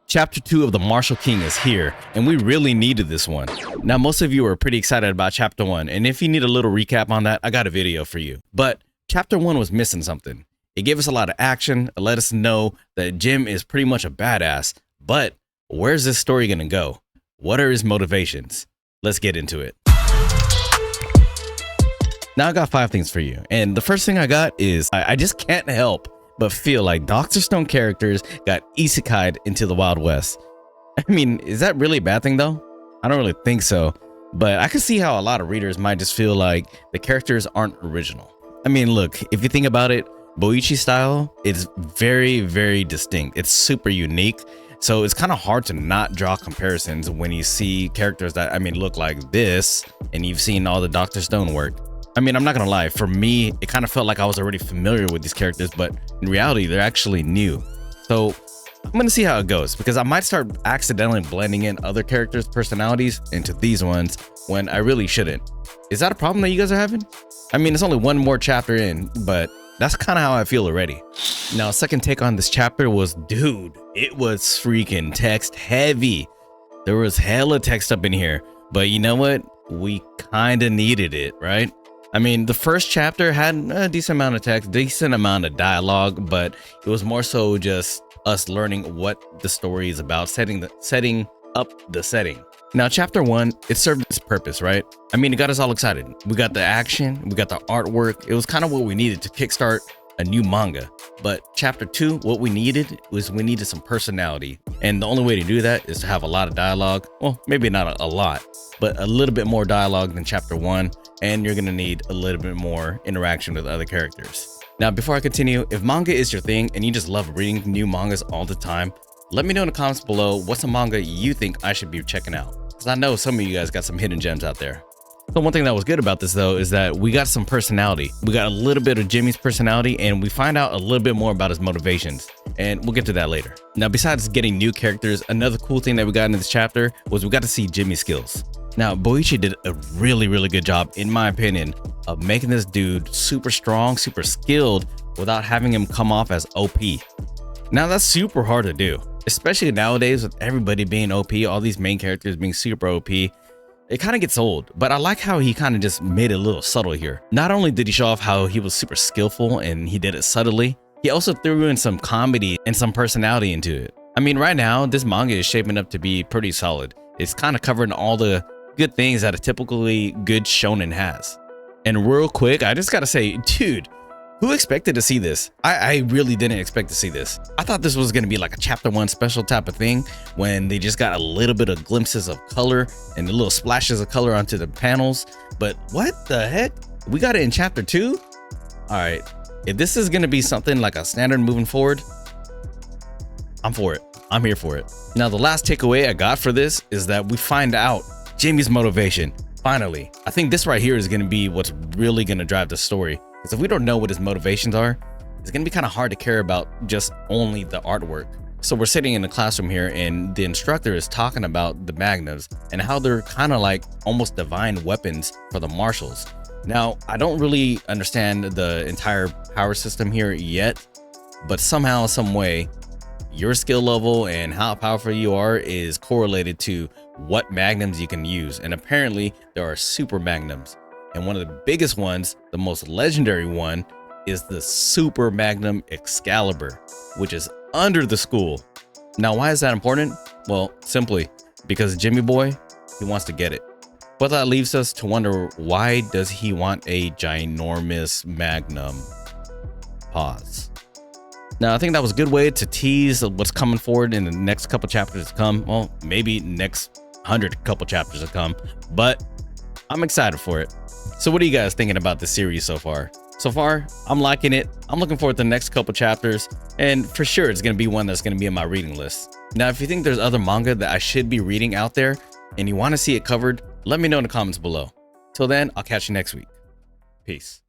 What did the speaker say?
Chapter 2 of the Marshal King is here, and we really needed this one. Now, most of you are pretty excited about Chapter 1, and if you need a little recap on that, I got a video for you. But Chapter 1 was missing something. It gave us a lot of action, it let us know that Jim is pretty much a badass, but where's this story gonna go? What are his motivations? Let's get into it. Now I got 5 things for you, and the first thing I got is I just can't help but feel like Dr. Stone characters got isekai'd into the Wild West. I mean, is that really a bad thing though? I don't really think so, but I can see how a lot of readers might just feel like the characters aren't original. I mean, look, if you think about it, Boichi style is very, very distinct. It's super unique, so it's kind of hard to not draw comparisons when you see characters that, I mean, look like this, and you've seen all the Dr. Stone work. I mean, I'm not gonna lie, for me, it kind of felt like I was already familiar with these characters, but in reality, they're actually new. So I'm gonna see how it goes, because I might start accidentally blending in other characters' personalities into these ones when I really shouldn't. Is that a problem that you guys are having? I mean, it's only one more chapter in, but that's kind of how I feel already. Now, second take on this chapter was, dude, it was freaking text heavy. There was hella text up in here, but you know what? We kind of needed it, right? I mean, the first chapter had a decent amount of text, decent amount of dialogue, but it was more so just us learning what the story is about, setting up the setting. Now, chapter 1, it served its purpose, right? I mean, it got us all excited. We got the action, we got the artwork. It was kind of what we needed to kickstart a new manga. But chapter 2, what we needed was we needed some personality. And the only way to do that is to have a lot of dialogue. Well, maybe not a lot, but a little bit more dialogue than chapter 1. And you're gonna need a little bit more interaction with other characters. Now, before I continue, if manga is your thing and you just love reading new mangas all the time, let me know in the comments below what's a manga you think I should be checking out, because I know some of you guys got some hidden gems out there. So one thing that was good about this though is that we got some personality. We got a little bit of Jimmy's personality, and we find out a little bit more about his motivations, and we'll get to that later. Now, besides getting new characters, another cool thing that we got in this chapter was we got to see Jimmy's skills. Now, Boichi did a really, really good job, in my opinion, of making this dude super strong, super skilled, without having him come off as OP. Now, that's super hard to do, especially nowadays with everybody being OP, all these main characters being super OP. It kind of gets old, but I like how he kind of just made it a little subtle here. Not only did he show off how he was super skillful and he did it subtly, he also threw in some comedy and some personality into it. I mean, right now, this manga is shaping up to be pretty solid. It's kind of covering all the good things that a typically good shonen has. And real quick, I just gotta say, dude, who expected to see this? I really didn't expect to see this. I thought this was gonna be like a chapter 1 special type of thing when they just got a little bit of glimpses of color and the little splashes of color onto the panels. But what the heck? We got it in chapter 2? All right, if this is gonna be something like a standard moving forward, I'm for it. I'm here for it. Now, the last takeaway I got for this is that we find out Jimmy's motivation. Finally, I think this right here is going to be what's really going to drive the story. Because if we don't know what his motivations are, it's going to be kind of hard to care about just only the artwork. So we're sitting in the classroom here, and the instructor is talking about the magnums and how they're kind of like almost divine weapons for the marshals. Now, I don't really understand the entire power system here yet, but somehow, some way, your skill level and how powerful you are is correlated to what magnums you can use. And apparently there are super magnums, and one of the biggest ones, the most legendary one, is the super magnum Excalibur, which is under the school. Now, why is that important? Well, simply because Jimmy boy, he wants to get it. But that leaves us to wonder, why does he want a ginormous magnum? Pause. Now, I think that was a good way to tease what's coming forward in the next couple chapters to come. Well, maybe next 100 couple chapters to come, but I'm excited for it. So what are you guys thinking about this series so far? So far, I'm liking it. I'm looking forward to the next couple chapters, and for sure, it's going to be one that's going to be on my reading list. Now, if you think there's other manga that I should be reading out there and you want to see it covered, let me know in the comments below. Till then, I'll catch you next week. Peace.